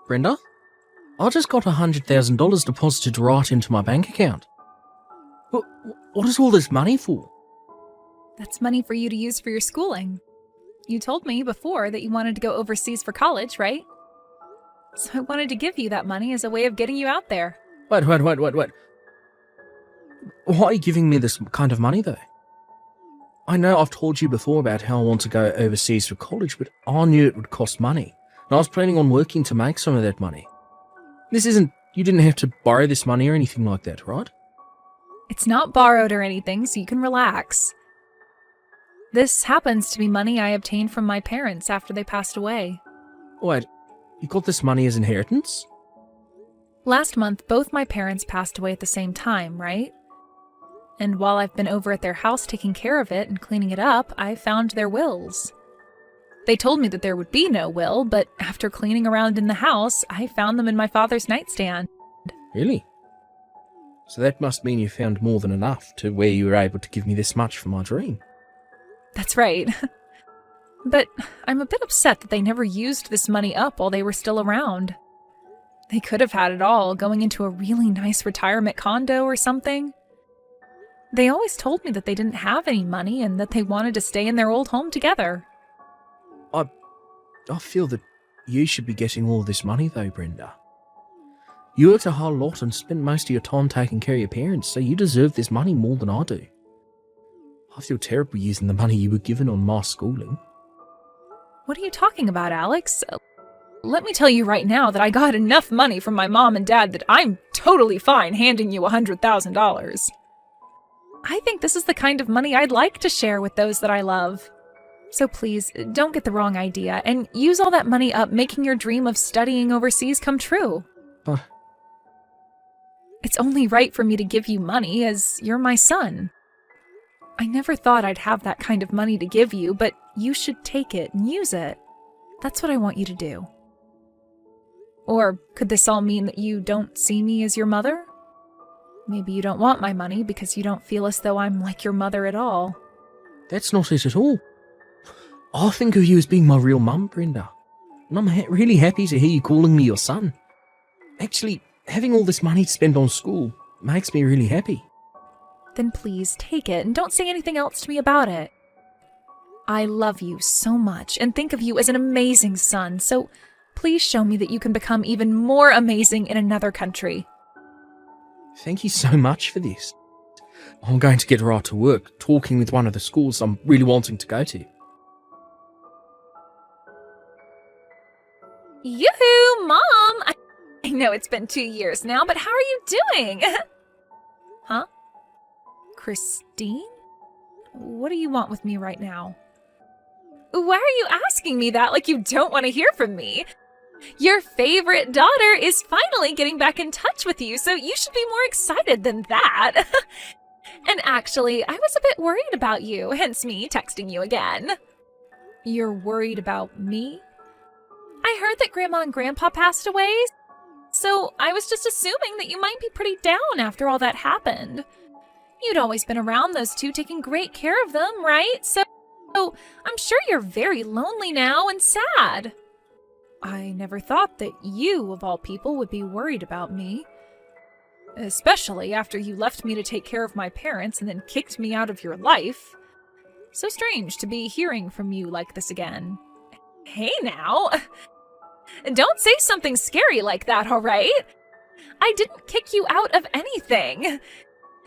Brenda, I just got $100,000 deposited right into my bank account. What is all this money for? That's money for you to use for your schooling. You told me before that you wanted to go overseas for college, right? So I wanted to give you that money as a way of getting you out there. Wait. Why are you giving me this kind of money, though? I know I've told you before about how I want to go overseas for college, but I knew it would cost money, and I was planning on working to make some of that money. You didn't have to borrow this money or anything like that, right? It's not borrowed or anything, so you can relax. This happens to be money I obtained from my parents after they passed away. Wait, you got this money as inheritance? Last month, both my parents passed away at the same time, right? And while I've been over at their house taking care of it and cleaning it up, I found their wills. They told me that there would be no will, but after cleaning around in the house, I found them in my father's nightstand. Really? So that must mean you found more than enough to where you were able to give me this much for my dream. That's right. But I'm a bit upset that they never used this money up while they were still around. They could have had it all, going into a really nice retirement condo or something. They always told me that they didn't have any money and that they wanted to stay in their old home together. I feel that you should be getting all this money though, Brenda. You worked a whole lot and spent most of your time taking care of your parents, so you deserve this money more than I do. I feel terrible using the money you were given on my schooling. What are you talking about, Alex? Let me tell you right now that I got enough money from my mom and dad that I'm totally fine handing you $100,000. I think this is the kind of money I'd like to share with those that I love. So please, don't get the wrong idea, and use all that money up making your dream of studying overseas come true. It's only right for me to give you money, as you're my son. I never thought I'd have that kind of money to give you, but you should take it and use it. That's what I want you to do. Or could this all mean that you don't see me as your mother? Maybe you don't want my money because you don't feel as though I'm like your mother at all. That's not it at all. I think of you as being my real mum, Brenda. And I'm really happy to hear you calling me your son. Actually, having all this money to spend on school makes me really happy. Then please take it and don't say anything else to me about it. I love you so much and think of you as an amazing son, so please show me that you can become even more amazing in another country. Thank you so much for this. I'm going to get right to work talking with one of the schools I'm really wanting to go to. Yoo-hoo, Mom! I know it's been 2 years now, but how are you doing? Huh? Christine? What do you want with me right now? Why are you asking me that like you don't want to hear from me? Your favorite daughter is finally getting back in touch with you, so you should be more excited than that. And actually, I was a bit worried about you, hence me texting you again. You're worried about me? I heard that Grandma and Grandpa passed away, so I was just assuming that you might be pretty down after all that happened. You'd always been around those two, taking great care of them, right? So I'm sure you're very lonely now and sad. I never thought that you, of all people, would be worried about me. Especially after you left me to take care of my parents and then kicked me out of your life. So strange to be hearing from you like this again. Hey now! Don't say something scary like that, alright? I didn't kick you out of anything.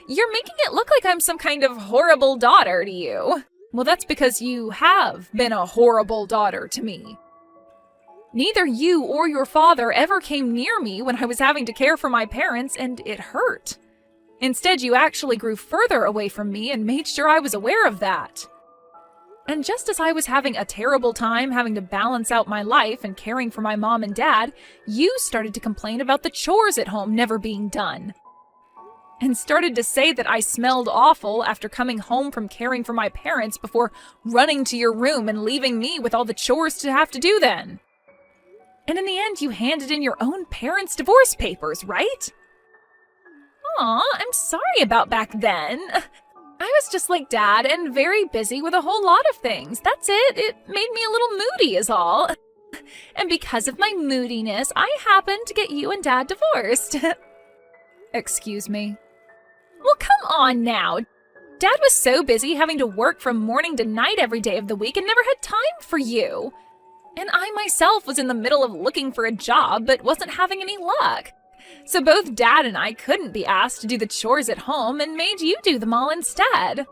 You're making it look like I'm some kind of horrible daughter to you. Well, that's because you have been a horrible daughter to me. Neither you or your father ever came near me when I was having to care for my parents, and it hurt. Instead, you actually grew further away from me and made sure I was aware of that. And just as I was having a terrible time having to balance out my life and caring for my mom and dad, you started to complain about the chores at home never being done. And started to say that I smelled awful after coming home from caring for my parents before running to your room and leaving me with all the chores to have to do then. And in the end, you handed in your own parents' divorce papers, right? Aw, I'm sorry about back then. I was just like Dad and very busy with a whole lot of things. That's it. It made me a little moody is all. And because of my moodiness, I happened to get you and Dad divorced. Excuse me? Well, come on now. Dad was so busy having to work from morning to night every day of the week and never had time for you. And I myself was in the middle of looking for a job but wasn't having any luck. So both Dad and I couldn't be asked to do the chores at home and made you do them all instead.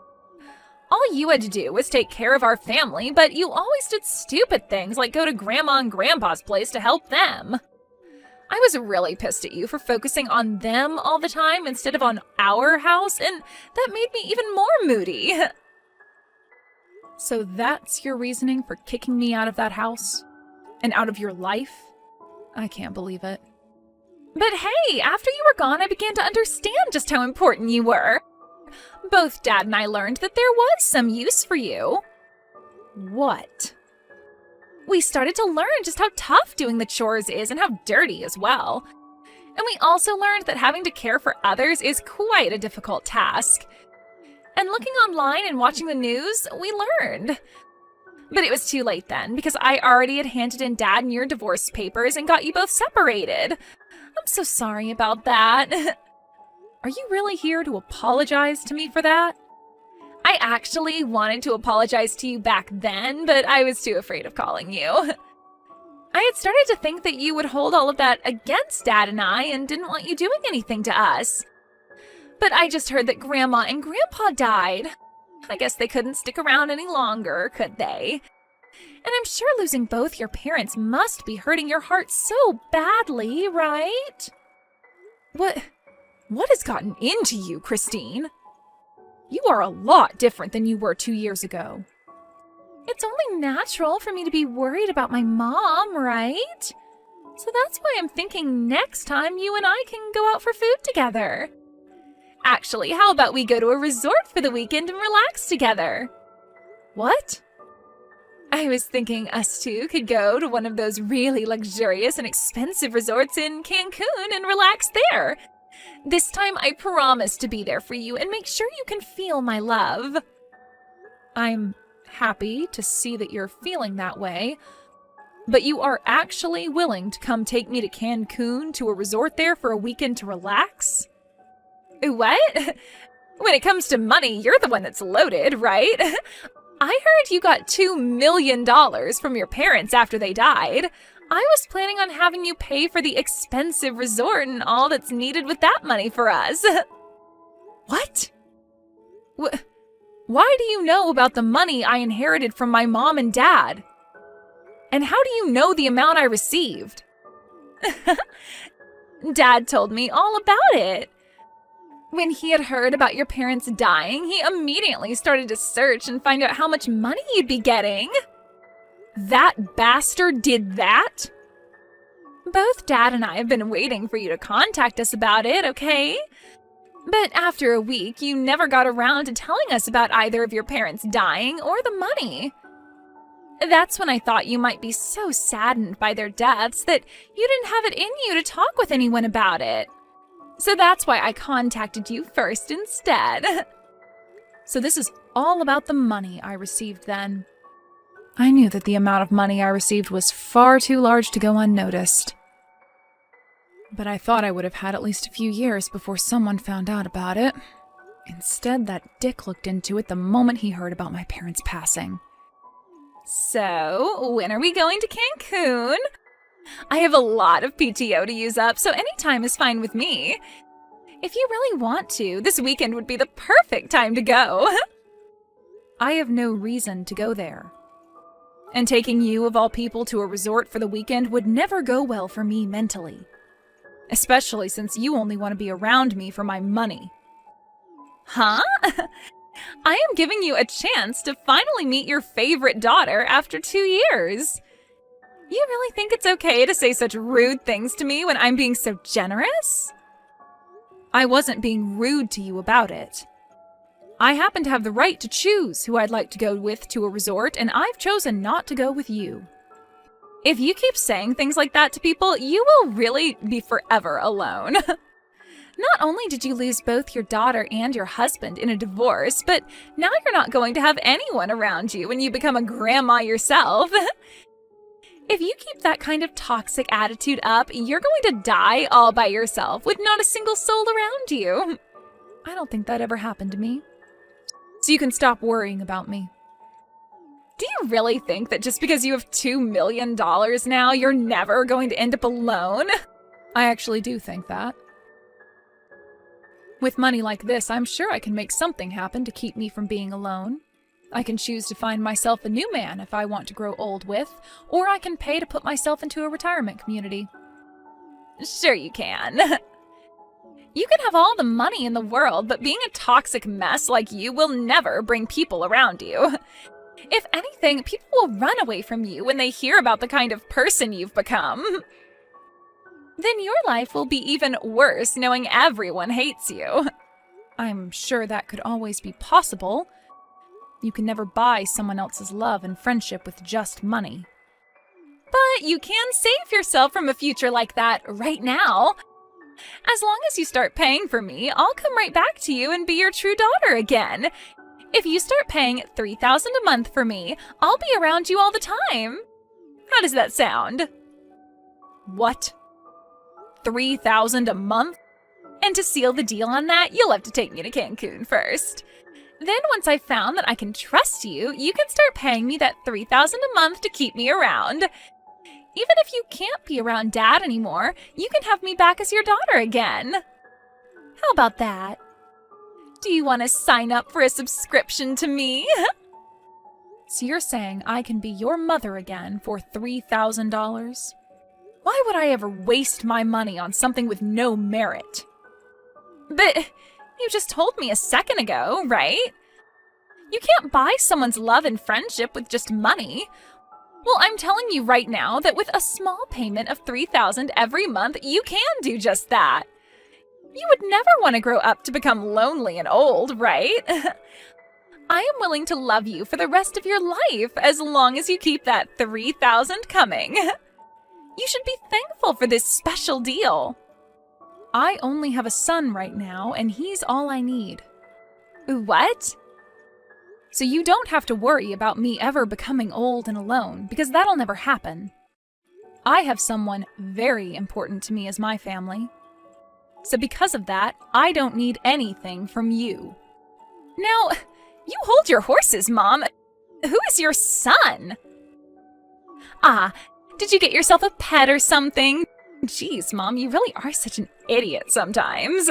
All you had to do was take care of our family, but you always did stupid things like go to Grandma and Grandpa's place to help them. I was really pissed at you for focusing on them all the time instead of on our house, and that made me even more moody. So that's your reasoning for kicking me out of that house? And out of your life? I can't believe it. But hey, after you were gone, I began to understand just how important you were. Both Dad and I learned that there was some use for you. What? We started to learn just how tough doing the chores is and how dirty as well. And we also learned that having to care for others is quite a difficult task. And looking online and watching the news, we learned. But it was too late then, because I already had handed in Dad and your divorce papers and got you both separated. I'm so sorry about that. Are you really here to apologize to me for that? I actually wanted to apologize to you back then, but I was too afraid of calling you. I had started to think that you would hold all of that against Dad and I and didn't want you doing anything to us. But I just heard that Grandma and Grandpa died. I guess they couldn't stick around any longer, could they? And I'm sure losing both your parents must be hurting your heart so badly, right? What has gotten into you, Christine? You are a lot different than you were 2 years ago. It's only natural for me to be worried about my mom, right? So that's why I'm thinking next time you and I can go out for food together. Actually, how about we go to a resort for the weekend and relax together? What? I was thinking us two could go to one of those really luxurious and expensive resorts in Cancun and relax there. This time I promise to be there for you and make sure you can feel my love. I'm happy to see that you're feeling that way, but you are actually willing to come take me to Cancun to a resort there for a weekend to relax? What? When it comes to money, you're the one that's loaded, right? I heard you got $2 million from your parents after they died. I was planning on having you pay for the expensive resort and all that's needed with that money for us. What? Why do you know about the money I inherited from my mom and dad? And how do you know the amount I received? Dad told me all about it. When he had heard about your parents dying, he immediately started to search and find out how much money you'd be getting. That bastard did that? Both Dad and I have been waiting for you to contact us about it, okay? But after a week, you never got around to telling us about either of your parents dying or the money. That's when I thought you might be so saddened by their deaths that you didn't have it in you to talk with anyone about it. So that's why I contacted you first instead. So this is all about the money I received then. I knew that the amount of money I received was far too large to go unnoticed. But I thought I would have had at least a few years before someone found out about it. Instead, that dick looked into it the moment he heard about my parents' passing. So, when are we going to Cancun? I have a lot of PTO to use up, so any time is fine with me. If you really want to, this weekend would be the perfect time to go. I have no reason to go there. And taking you, of all people, to a resort for the weekend would never go well for me mentally. Especially since you only want to be around me for my money. Huh? I am giving you a chance to finally meet your favorite daughter after 2 years. You really think it's okay to say such rude things to me when I'm being so generous? I wasn't being rude to you about it. I happen to have the right to choose who I'd like to go with to a resort, and I've chosen not to go with you. If you keep saying things like that to people, you will really be forever alone. Not only did you lose both your daughter and your husband in a divorce, but now you're not going to have anyone around you when you become a grandma yourself. If you keep that kind of toxic attitude up, you're going to die all by yourself with not a single soul around you. I don't think that ever happened to me. So you can stop worrying about me. Do you really think that just because you have $2 million now, you're never going to end up alone? I actually do think that. With money like this, I'm sure I can make something happen to keep me from being alone. I can choose to find myself a new man if I want to grow old with, or I can pay to put myself into a retirement community. Sure you can. You can have all the money in the world, but being a toxic mess like you will never bring people around you. If anything, people will run away from you when they hear about the kind of person you've become. Then your life will be even worse knowing everyone hates you. I'm sure that could always be possible. You can never buy someone else's love and friendship with just money. But you can save yourself from a future like that right now. As long as you start paying for me, I'll come right back to you and be your true daughter again. If you start paying $3,000 a month for me, I'll be around you all the time. How does that sound? What? $3,000 a month? And to seal the deal on that, you'll have to take me to Cancun first. Then once I've found that I can trust you, you can start paying me that $3,000 a month to keep me around. Even if you can't be around Dad anymore, you can have me back as your daughter again. How about that? Do you want to sign up for a subscription to me? So you're saying I can be your mother again for $3,000? Why would I ever waste my money on something with no merit? But you just told me a second ago, right? You can't buy someone's love and friendship with just money. Well, I'm telling you right now that with a small payment of $3,000 every month, you can do just that. You would never want to grow up to become lonely and old, right? I am willing to love you for the rest of your life as long as you keep that $3,000 coming. You should be thankful for this special deal. I only have a son right now, and he's all I need. What? So you don't have to worry about me ever becoming old and alone, because that'll never happen. I have someone very important to me as my family. So because of that, I don't need anything from you. Now, you hold your horses, Mom. Who is your son? Ah, did you get yourself a pet or something? Jeez, Mom, you really are such an idiot sometimes.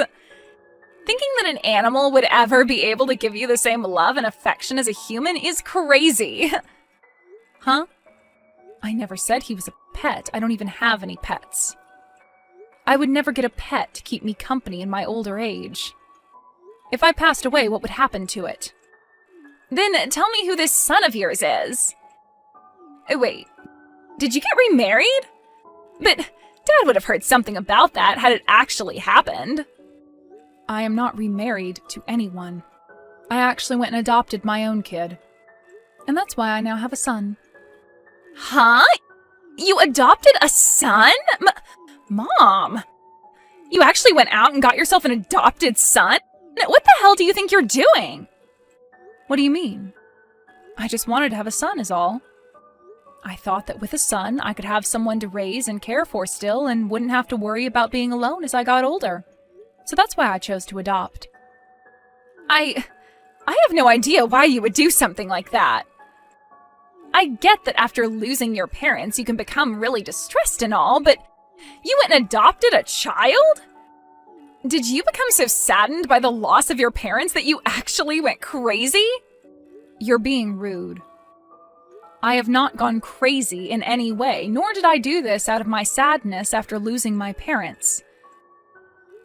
Thinking that an animal would ever be able to give you the same love and affection as a human is crazy. Huh? I never said he was a pet. I don't even have any pets. I would never get a pet to keep me company in my older age. If I passed away, what would happen to it? Then tell me who this son of yours is. Wait, did you get remarried? But Dad would have heard something about that had it actually happened. I am not remarried to anyone. I actually went and adopted my own kid. And that's why I now have a son. Huh? You adopted a son? Mom! You actually went out and got yourself an adopted son? What the hell do you think you're doing? What do you mean? I just wanted to have a son is all. I thought that with a son, I could have someone to raise and care for still and wouldn't have to worry about being alone as I got older. So that's why I chose to adopt. I have no idea why you would do something like that. I get that after losing your parents, you can become really distressed and all, but you went and adopted a child? Did you become so saddened by the loss of your parents that you actually went crazy? You're being rude. I have not gone crazy in any way, nor did I do this out of my sadness after losing my parents.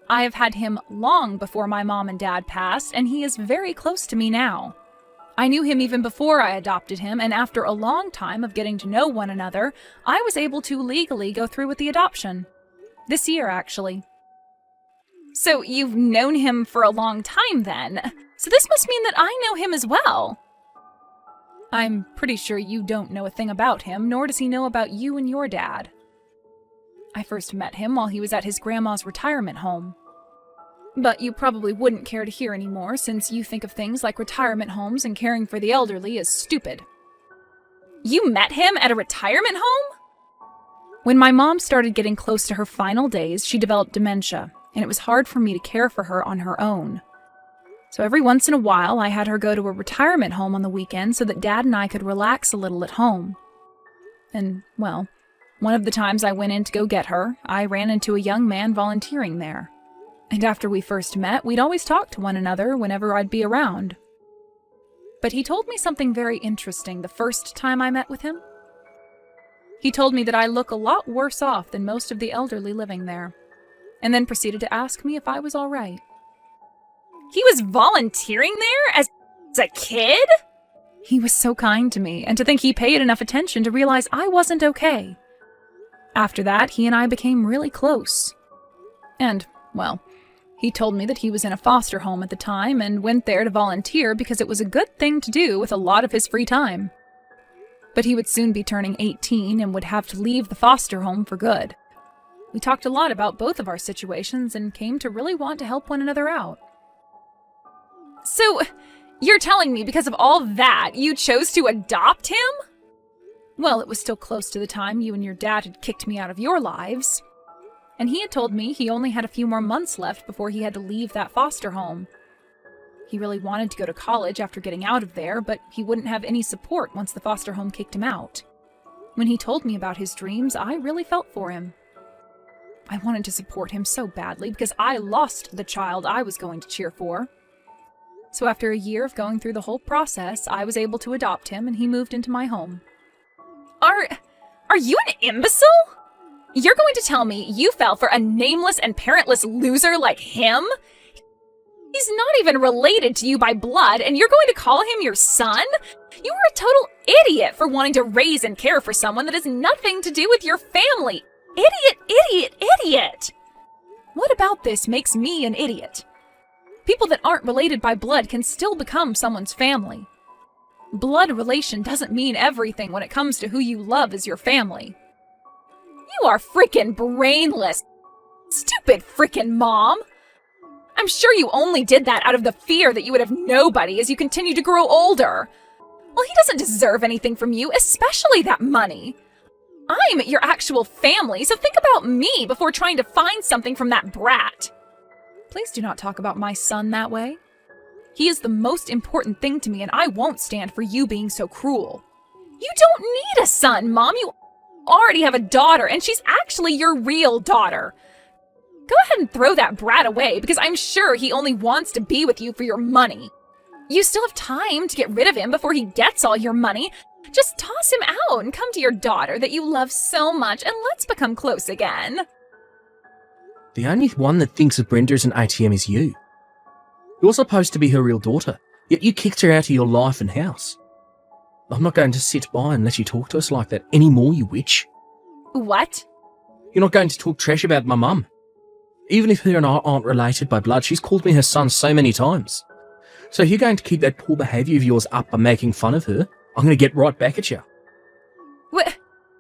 I have had him long before my mom and dad passed, and he is very close to me now. I knew him even before I adopted him, and after a long time of getting to know one another, I was able to legally go through with the adoption. This year, actually. So you've known him for a long time then. So this must mean that I know him as well. I'm pretty sure you don't know a thing about him, nor does he know about you and your dad. I first met him while he was at his grandma's retirement home. But you probably wouldn't care to hear anymore, since you think of things like retirement homes and caring for the elderly as stupid. You met him at a retirement home? When my mom started getting close to her final days, she developed dementia, and it was hard for me to care for her on her own. So every once in a while, I had her go to a retirement home on the weekend so that Dad and I could relax a little at home. And, well, one of the times I went in to go get her, I ran into a young man volunteering there. And after we first met, we'd always talk to one another whenever I'd be around. But he told me something very interesting the first time I met with him. He told me that I look a lot worse off than most of the elderly living there, and then proceeded to ask me if I was all right. He was volunteering there as a kid? He was so kind to me, and to think he paid enough attention to realize I wasn't okay. After that, he and I became really close. And, well, he told me that he was in a foster home at the time and went there to volunteer because it was a good thing to do with a lot of his free time. But he would soon be turning 18 and would have to leave the foster home for good. We talked a lot about both of our situations and came to really want to help one another out. So, you're telling me because of all that, you chose to adopt him? Well, it was still close to the time you and your dad had kicked me out of your lives. And he had told me he only had a few more months left before he had to leave that foster home. He really wanted to go to college after getting out of there, but he wouldn't have any support once the foster home kicked him out. When he told me about his dreams, I really felt for him. I wanted to support him so badly because I lost the child I was going to cheer for. So after a year of going through the whole process, I was able to adopt him and he moved into my home. Are you an imbecile? You're going to tell me you fell for a nameless and parentless loser like him? He's not even related to you by blood, and you're going to call him your son? You are a total idiot for wanting to raise and care for someone that has nothing to do with your family. Idiot! What about this makes me an idiot? People that aren't related by blood can still become someone's family. Blood relation doesn't mean everything when it comes to who you love as your family. You are freaking brainless. Stupid freaking mom. I'm sure you only did that out of the fear that you would have nobody as you continue to grow older. Well, he doesn't deserve anything from you, especially that money. I'm your actual family, so think about me before trying to find something from that brat. Please do not talk about my son that way. He is the most important thing to me, and I won't stand for you being so cruel. You don't need a son, Mom. You already have a daughter, and she's actually your real daughter. Go ahead and throw that brat away, because I'm sure he only wants to be with you for your money. You still have time to get rid of him before he gets all your money. Just toss him out and come to your daughter that you love so much, and let's become close again. The only one that thinks of Brenda as an ATM is you. You're supposed to be her real daughter, yet you kicked her out of your life and house. I'm not going to sit by and let you talk to us like that anymore, you witch. What? You're not going to talk trash about my mum. Even if her and I aren't related by blood, she's called me her son so many times. So if you're going to keep that poor behaviour of yours up by making fun of her, I'm going to get right back at you. What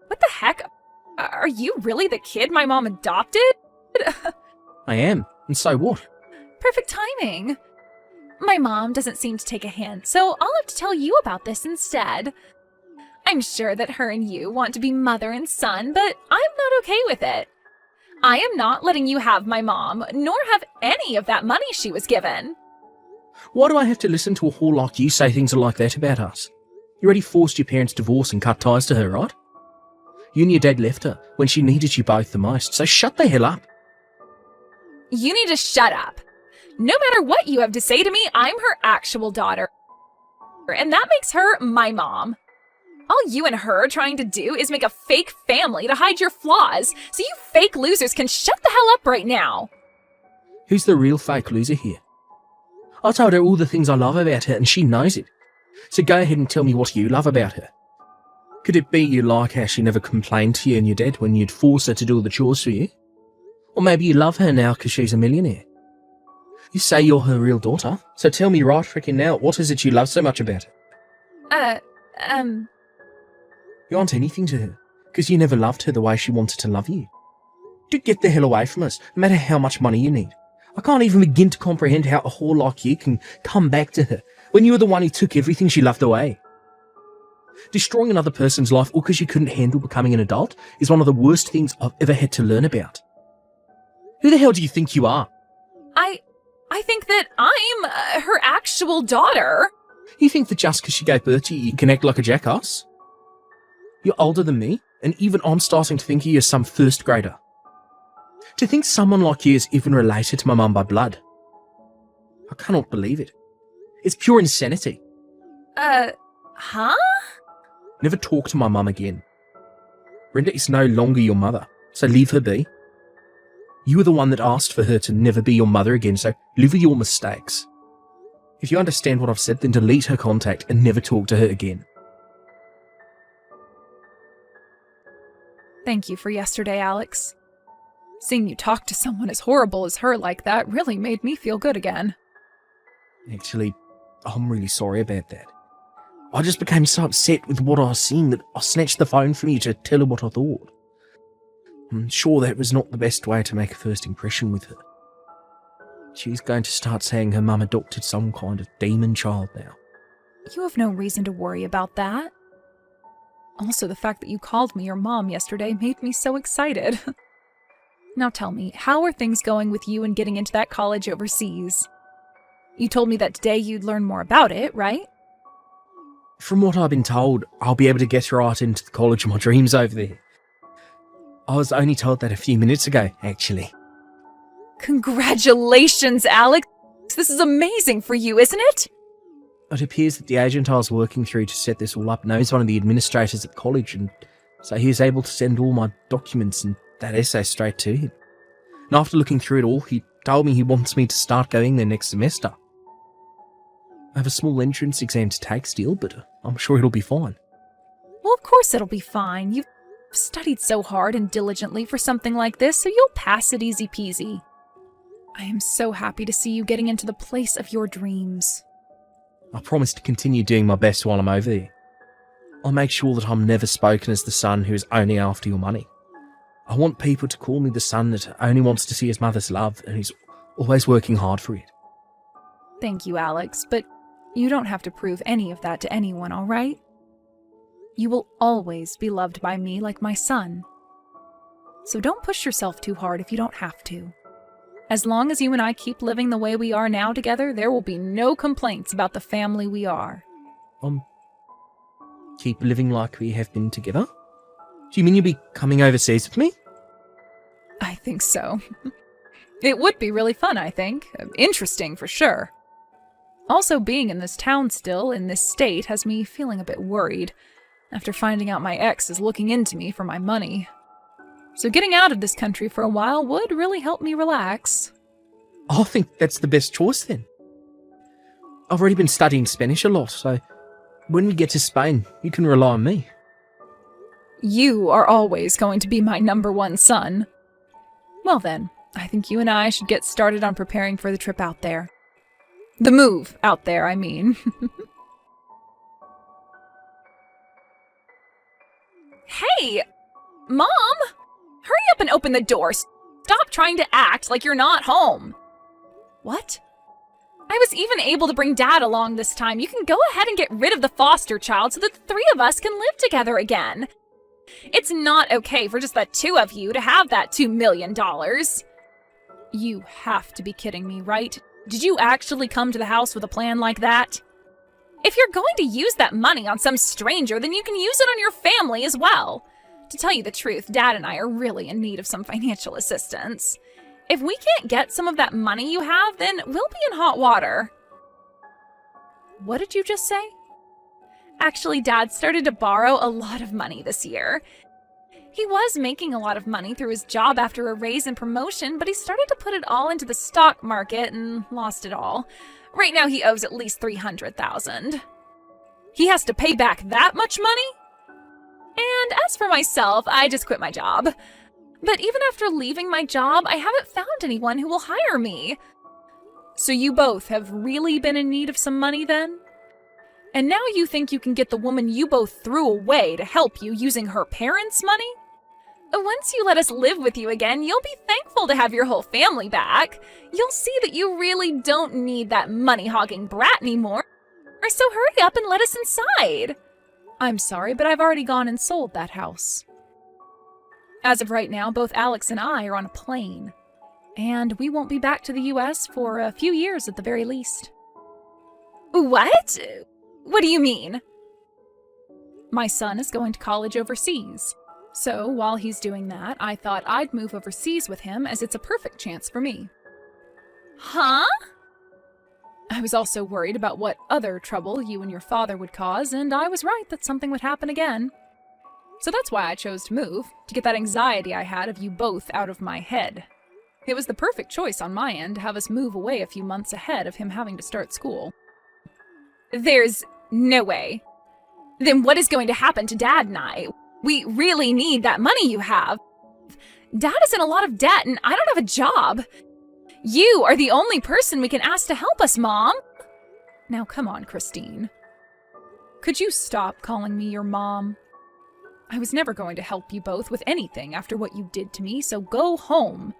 the heck? Are you really the kid my mom adopted? I am, and so what? Perfect timing. My mom doesn't seem to take a hint, so I'll have to tell you about this instead. I'm sure that her and you want to be mother and son, but I'm not okay with it. I am not letting you have my mom, nor have any of that money she was given. Why do I have to listen to a whore like you say things like that about us? You already forced your parents' divorce and cut ties to her, right? You and your dad left her when she needed you both the most, so shut the hell up. You need to shut up. No matter what you have to say to me, I'm her actual daughter. And that makes her my mom. All you and her are trying to do is make a fake family to hide your flaws, so you fake losers can shut the hell up right now. Who's the real fake loser here? I told her all the things I love about her and she knows it. So go ahead and tell me what you love about her. Could it be you like how she never complained to you and your dad when you'd force her to do all the chores for you? Or maybe you love her now because she's a millionaire. You say you're her real daughter, so tell me right frickin' now, what is it you love so much about her? You aren't anything to her, because you never loved her the way she wanted to love you. Dude, get the hell away from us, no matter how much money you need. I can't even begin to comprehend how a whore like you can come back to her, when you were the one who took everything she loved away. Destroying another person's life all because you couldn't handle becoming an adult is one of the worst things I've ever had to learn about. Who the hell do you think you are? I think that I'm her actual daughter. You think that just because she gave birth to you, you can act like a jackass? You're older than me, and even I'm starting to think of you as some first grader. To think someone like you is even related to my mum by blood. I cannot believe it. It's pure insanity. Huh? Never talk to my mum again. Brenda is no longer your mother, so leave her be. You were the one that asked for her to never be your mother again, so live with your mistakes. If you understand what I've said, then delete her contact and never talk to her again. Thank you for yesterday, Alex. Seeing you talk to someone as horrible as her like that really made me feel good again. Actually, I'm really sorry about that. I just became so upset with what I was seeing that I snatched the phone from you to tell her what I thought. I'm sure that was not the best way to make a first impression with her. She's going to start saying her mum adopted some kind of demon child now. You have no reason to worry about that. Also, the fact that you called me your mom yesterday made me so excited. Now tell me, how are things going with you and getting into that college overseas? You told me that today you'd learn more about it, right? From what I've been told, I'll be able to get right into the college of my dreams over there. I was only told that a few minutes ago, actually. Congratulations, Alex! This is amazing for you, isn't it? It appears that the agent I was working through to set this all up knows one of the administrators at college, and so he was able to send all my documents and that essay straight to him. And after looking through it all, he told me he wants me to start going there next semester. I have a small entrance exam to take still, but I'm sure it'll be fine. Well, of course it'll be fine. You've studied so hard and diligently for something like this, so you'll pass it easy peasy. I am so happy to see you getting into the place of your dreams. I promise to continue doing my best while I'm over there. I'll make sure that I'm never spoken as the son who is only after your money. I want people to call me the son that only wants to see his mother's love and who's always working hard for it. Thank you, Alex, but you don't have to prove any of that to anyone, all right? You will always be loved by me like my son. So don't push yourself too hard if you don't have to. As long as you and I keep living the way we are now together, there will be no complaints about the family we are. Keep living like we have been together? Do you mean you'll be coming overseas with me? I think so. It would be really fun, I think. Interesting, for sure. Also, being in this town still, in this state, has me feeling a bit worried, after finding out my ex is looking into me for my money. So getting out of this country for a while would really help me relax. I think that's the best choice then. I've already been studying Spanish a lot, so when we get to Spain, you can rely on me. You are always going to be my number one son. Well then, I think you and I should get started on preparing for the trip out there. The move out there, I mean. Hey! Mom! Hurry up and open the door. Stop trying to act like you're not home. What? I was even able to bring Dad along this time. You can go ahead and get rid of the foster child so that the three of us can live together again. It's not okay for just the two of you to have that $2 million. You have to be kidding me, right? Did you actually come to the house with a plan like that? If you're going to use that money on some stranger, then you can use it on your family as well. To tell you the truth, Dad and I are really in need of some financial assistance. If we can't get some of that money you have, then we'll be in hot water. What did you just say? Actually, Dad started to borrow a lot of money this year. He was making a lot of money through his job after a raise and promotion, but he started to put it all into the stock market and lost it all. Right now he owes at least $300,000. He has to pay back that much money? And as for myself, I just quit my job. But even after leaving my job, I haven't found anyone who will hire me. So you both have really been in need of some money then? And now you think you can get the woman you both threw away to help you using her parents' money? Once you let us live with you again, you'll be thankful to have your whole family back. You'll see that you really don't need that money-hogging brat anymore. So hurry up and let us inside. I'm sorry, but I've already gone and sold that house. As of right now, both Alex and I are on a plane, and we won't be back to the US for a few years at the very least. What? What do you mean? My son is going to college overseas. So while he's doing that, I thought I'd move overseas with him as it's a perfect chance for me. Huh? I was also worried about what other trouble you and your father would cause, and I was right that something would happen again. So that's why I chose to move, to get that anxiety I had of you both out of my head. It was the perfect choice on my end to have us move away a few months ahead of him having to start school. There's no way. Then what is going to happen to Dad and I? We really need that money you have. Dad is in a lot of debt and I don't have a job. You are the only person we can ask to help us, Mom. Now come on, Christine. Could you stop calling me your mom? I was never going to help you both with anything after what you did to me, so go home.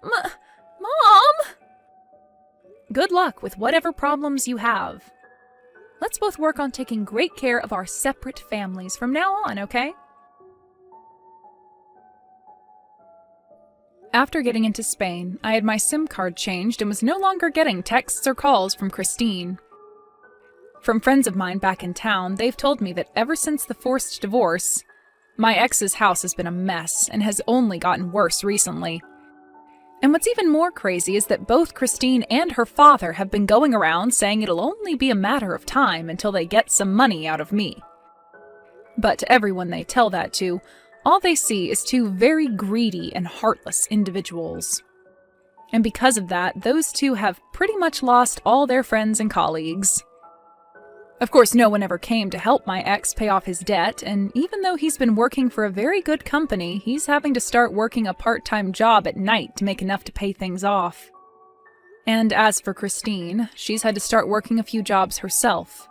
Mom! Good luck with whatever problems you have. Let's both work on taking great care of our separate families from now on, okay? After getting into Spain, I had my SIM card changed and was no longer getting texts or calls from Christine. From friends of mine back in town, they've told me that ever since the forced divorce, my ex's house has been a mess and has only gotten worse recently. And what's even more crazy is that both Christine and her father have been going around saying it'll only be a matter of time until they get some money out of me. But to everyone they tell that to, all they see is two very greedy and heartless individuals. And because of that, those two have pretty much lost all their friends and colleagues. Of course, no one ever came to help my ex pay off his debt, and even though he's been working for a very good company, he's having to start working a part-time job at night to make enough to pay things off. And as for Christine, she's had to start working a few jobs herself,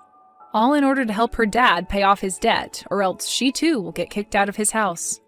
all in order to help her dad pay off his debt, or else she too will get kicked out of his house.